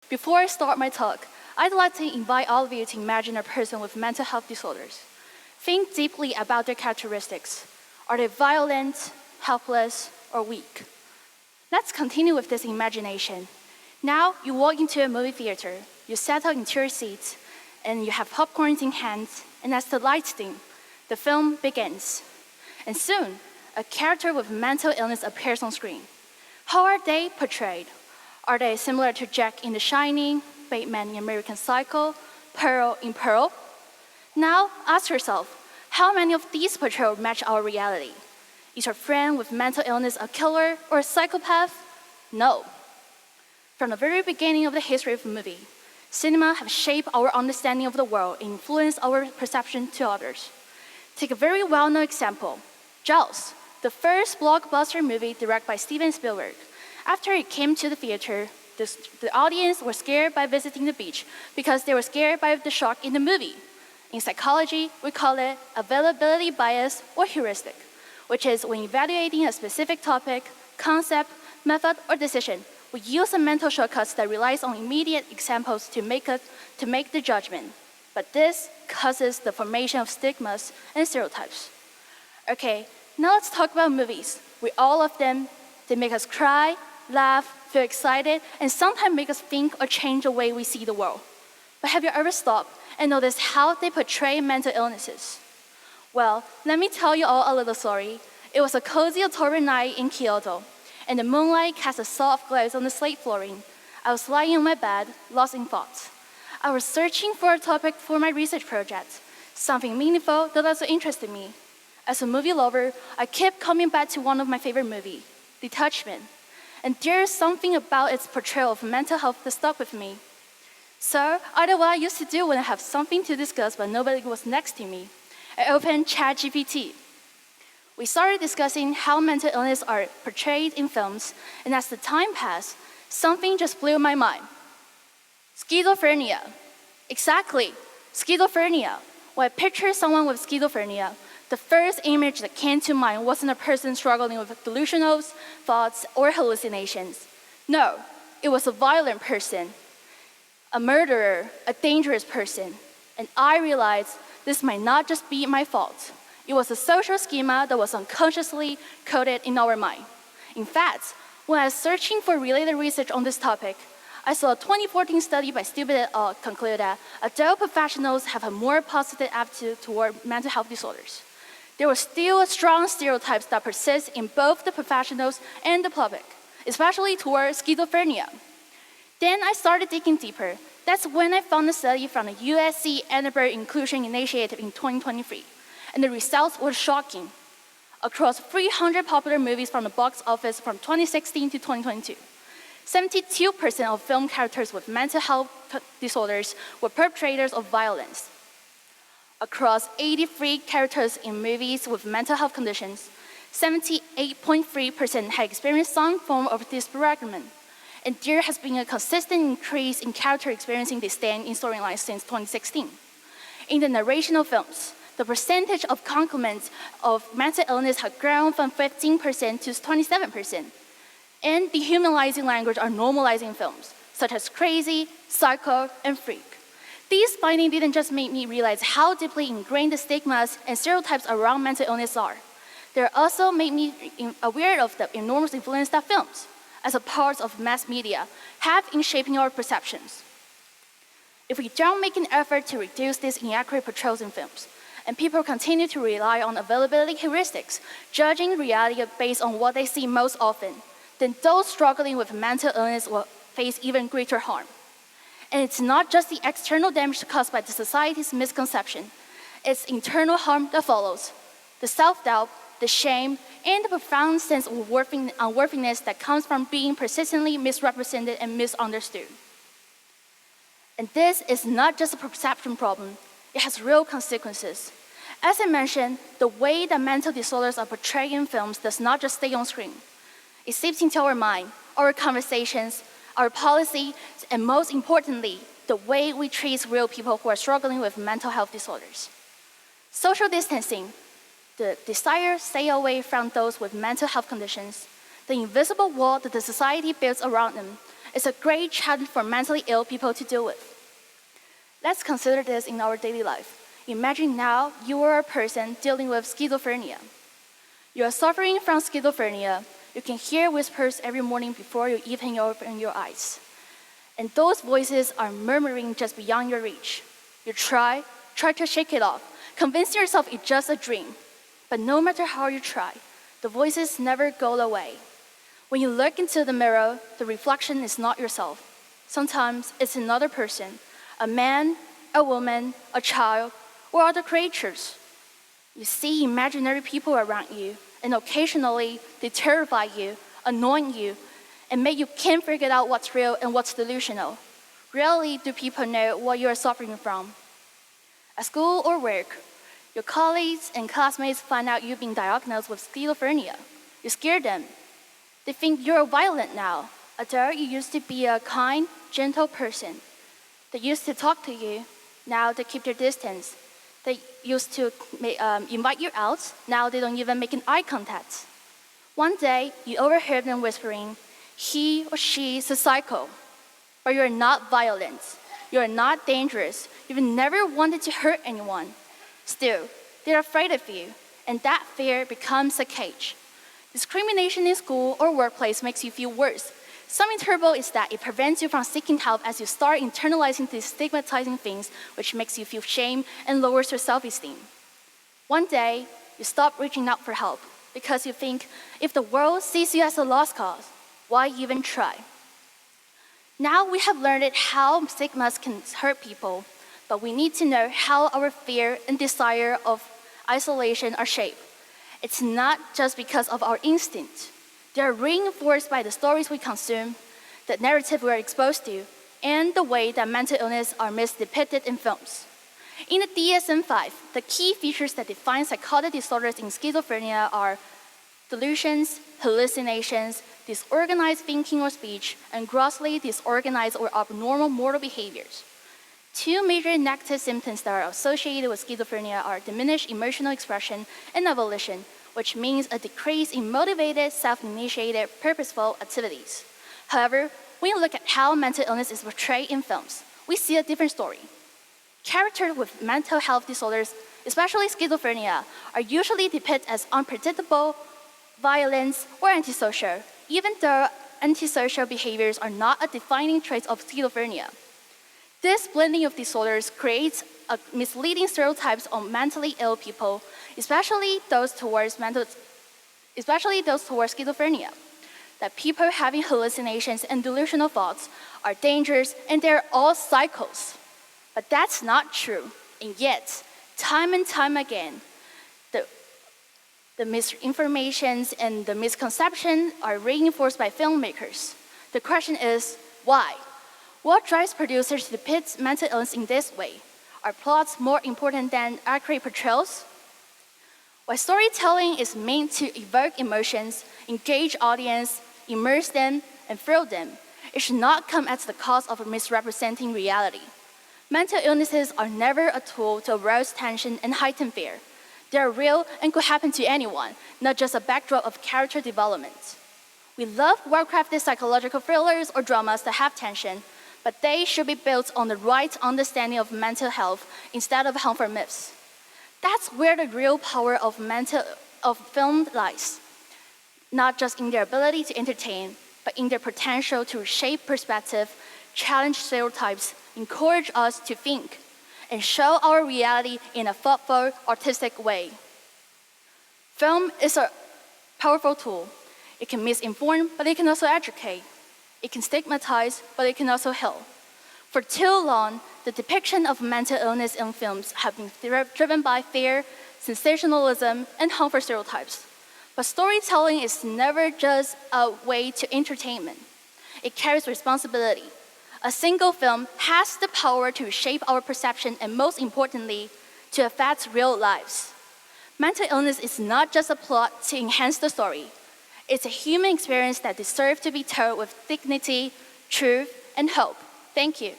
Before I start my talk, I'd like to invite all of you to imagine a person with mental health disorders. Think deeply about their characteristics. Are they violent, helpless, or weak? Let's continue with this imagination. Now you walk into a movie theater, you settle into your seats, and you have popcorn in hand, and as the lights dim, the film begins. And soon, a character with mental illness appears on screen. How are they portrayed? Are they similar to Jack in The Shining, Bateman in American Psycho, Pearl in Pearl? Now ask yourself, how many of these portrayals match our reality? Is your friend with mental illness a killer or a psychopath? No. From the very beginning of the history of movie, cinema has shaped our understanding of the world and influenced our perception to others. Take a very well-known example, Jaws, the first blockbuster movie directed by Steven Spielberg. After it came to the theater, the audience were scared by visiting the beach because they were scared by the shark in the movie. In psychology, we call it availability bias or heuristic, which is when evaluating a specific topic, concept, method, or decision, we use a mental shortcuts that relies on immediate examples to make the judgment. But this causes the formation of stigmas and stereotypes. Okay, now let's talk about movies. We all love them. They make us cry, laugh, feel excited, and sometimes make us think or change the way we see the world. But have you ever stopped and noticed how they portray mental illnesses? Well, let me tell you all a little story. It was a cozy October night in Kyoto, and the moonlight cast a soft glaze on the slate flooring. I was lying on my bed, lost in thoughts. I was searching for a topic for my research project, something meaningful that also interested me. As a movie lover, I kept coming back to one of my favorite movies, Detachment. And there's something about its portrayal of mental health that stuck with me. So I did what I used to do when I have something to discuss but nobody was next to me. I opened ChatGPT. We started discussing how mental illness are portrayed in films, and as the time passed, something just blew my mind. Schizophrenia. Exactly, schizophrenia. When I pictured someone with schizophrenia, the first image that came to mind wasn't a person struggling with delusional thoughts or hallucinations. No, it was a violent person, a murderer, a dangerous person. And I realized this might not just be my fault. It was a social schema that was unconsciously coded in our mind. In fact, when I was searching for related research on this topic, I saw a 2014 study by Stigma conclude that adult professionals have a more positive attitude toward mental health disorders. There were still strong stereotypes that persist in both the professionals and the public, especially toward schizophrenia. Then I started digging deeper. That's when I found a study from the USC Edinburgh Inclusion Initiative in 2023, and the results were shocking. Across 300 popular movies from the box office from 2016 to 2022, 72% of film characters with mental health disorders were perpetrators of violence. Across 83 characters in movies with mental health conditions, 78.3% had experienced some form of disparagement, and there has been a consistent increase in characters experiencing disdain in storylines since 2016. In the narrational films, the percentage of compliments of mental illness has grown from 15% to 27%. And dehumanizing language are normalizing films, such as crazy, psycho, and freak. These findings didn't just make me realize how deeply ingrained the stigmas and stereotypes around mental illness are. They also made me aware of the enormous influence that films, as a part of mass media, have in shaping our perceptions. If we don't make an effort to reduce these inaccurate portrayals in films, and people continue to rely on availability heuristics, judging reality based on what they see most often, then those struggling with mental illness will face even greater harm. And it's not just the external damage caused by the society's misconception, it's internal harm that follows. The self-doubt, the shame, and the profound sense of unworthiness that comes from being persistently misrepresented and misunderstood. And this is not just a perception problem, it has real consequences. As I mentioned, the way that mental disorders are portrayed in films does not just stay on screen. It seeps into our mind, our conversations, our policy, and most importantly, the way we treat real people who are struggling with mental health disorders. Social distancing, the desire to stay away from those with mental health conditions, the invisible wall that the society builds around them, is a great challenge for mentally ill people to deal with. Let's consider this in our daily life. Imagine now you are a person dealing with schizophrenia. You are suffering from schizophrenia. You can hear whispers every morning before you even open your eyes. And those voices are murmuring just beyond your reach. You try to shake it off, convince yourself it's just a dream. But no matter how you try, the voices never go away. When you look into the mirror, the reflection is not yourself. Sometimes it's another person, a man, a woman, a child, or other creatures. You see imaginary people around you, and occasionally they terrify you, annoy you, and make you can't figure out what's real and what's delusional. Rarely do people know what you are suffering from. At school or work, your colleagues and classmates find out you've been diagnosed with schizophrenia. You scare them. They think you're violent now. Although you used to be a kind, gentle person. They used to talk to you. Now they keep their distance. They used to invite you out. Now they don't even make an eye contact. One day, you overheard them whispering, "He or she is a psycho." But you're not violent. You're not dangerous. You've never wanted to hurt anyone. Still, they're afraid of you, and that fear becomes a cage. Discrimination in school or workplace makes you feel worse. Something terrible is that it prevents you from seeking help as you start internalizing these stigmatizing things, which makes you feel shame and lowers your self-esteem. One day, you stop reaching out for help because you think, if the world sees you as a lost cause, why even try? Now we have learned how stigmas can hurt people, but we need to know how our fear and desire of isolation are shaped. It's not just because of our instinct. They are reinforced by the stories we consume, the narrative we are exposed to, and the way that mental illness are misdepicted in films. In the DSM-5, the key features that define psychotic disorders in schizophrenia are delusions, hallucinations, disorganized thinking or speech, and grossly disorganized or abnormal motor behaviors. Two major negative symptoms that are associated with schizophrenia are diminished emotional expression and avolition, which means a decrease in motivated, self-initiated, purposeful activities. However, when you look at how mental illness is portrayed in films, we see a different story. Characters with mental health disorders, especially schizophrenia, are usually depicted as unpredictable, violent, or antisocial, even though antisocial behaviors are not a defining trait of schizophrenia. This blending of disorders creates misleading stereotypes on mentally ill people, especially those towards schizophrenia, that people having hallucinations and delusional thoughts are dangerous and they're all psychos. But that's not true, and yet, time and time again, the misinformations and the misconceptions are reinforced by filmmakers. The question is, why? What drives producers to depict mental illness in this way? Are plots more important than accurate portrayals? While storytelling is meant to evoke emotions, engage audience, immerse them, and thrill them, it should not come at the cost of misrepresenting reality. Mental illnesses are never a tool to arouse tension and heighten fear. They are real and could happen to anyone, not just a backdrop of character development. We love well-crafted psychological thrillers or dramas that have tension, but they should be built on the right understanding of mental health instead of harmful myths. That's where the real power of film lies, not just in their ability to entertain, but in their potential to shape perspective, challenge stereotypes, encourage us to think, and show our reality in a thoughtful, artistic way. Film is a powerful tool. It can misinform, but it can also educate. It can stigmatize, but it can also heal. For too long, the depiction of mental illness in films have been driven by fear, sensationalism, and harmful stereotypes. But storytelling is never just a way to entertainment. It carries responsibility. A single film has the power to shape our perception and, most importantly, to affect real lives. Mental illness is not just a plot to enhance the story. It's a human experience that deserves to be told with dignity, truth, and hope. Thank you.